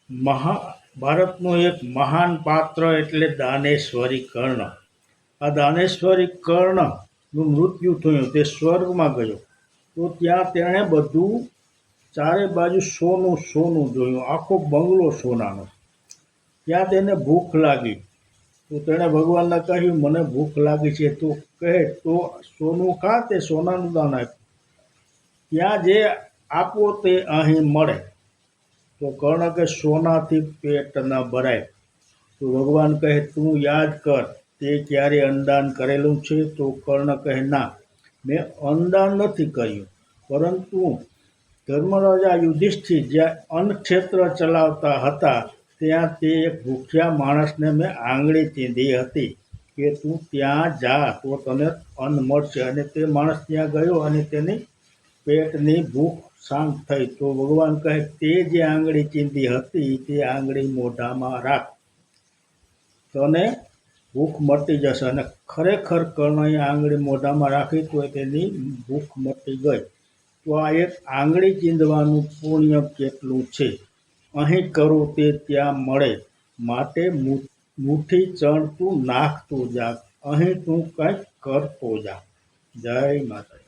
ભારતનું એક મહાન પાત્ર એટલે દાનેશ્વરી કર્ણ. આ દાનેશ્વરી કર્ણનું મૃત્યુ થયું, તે સ્વર્ગમાં ગયો. તો ત્યાં તેણે બધું ચારે બાજુ સોનું સોનું જોયું, આખો બંગલો સોનાનો. ત્યાં તેને ભૂખ લાગી, તો તેણે ભગવાનને કહ્યું, મને ભૂખ લાગી છે. તો કહે, તો સોનું ખા, તે સોનાનું દાન આપ્યું. ત્યાં જે આપો તે અહીં મળે. તો કર્ણ કે, સોનાથી પેટ ન ભરાય. તો ભગવાન કહે, તું યાદ કર, તે ક્યારે અન્નદાન કરેલું છે? તો કર્ણ કહે, ના, મેં અન્નદાન નથી કર્યું, પરંતુ ધર્મરાજા યુધિષ્ઠિર જ્યાં અન્નક્ષેત્ર ચલાવતા હતા, ત્યાં તે એક ભૂખ્યા માણસને મેં આંગળી ચીંધી હતી કે તું ત્યાં જા તો તને અન્ન મળશે. અને તે માણસ ત્યાં ગયો અને તેની પેટની ભૂખ શાંત થઈ. તો ભગવાન કહે, તે જે આંગળી ચીંધી હતી તે આંગળી મોઢામાં રાખ, તને ભૂખ મટી જશે. અને ખરેખર કર્ણએ આંગળી મોઢામાં રાખી તો તેની ભૂખ મટી ગઈ. તો આ એક આંગળી ચીંધવાનું પુણ્ય કેટલું છે. અહીં કરું તે ત્યાં મળે, માટે મુઠ્ઠી ચણ તું નાખતું જા, અહીં તું કંઈક કરતો જા. જય માતા.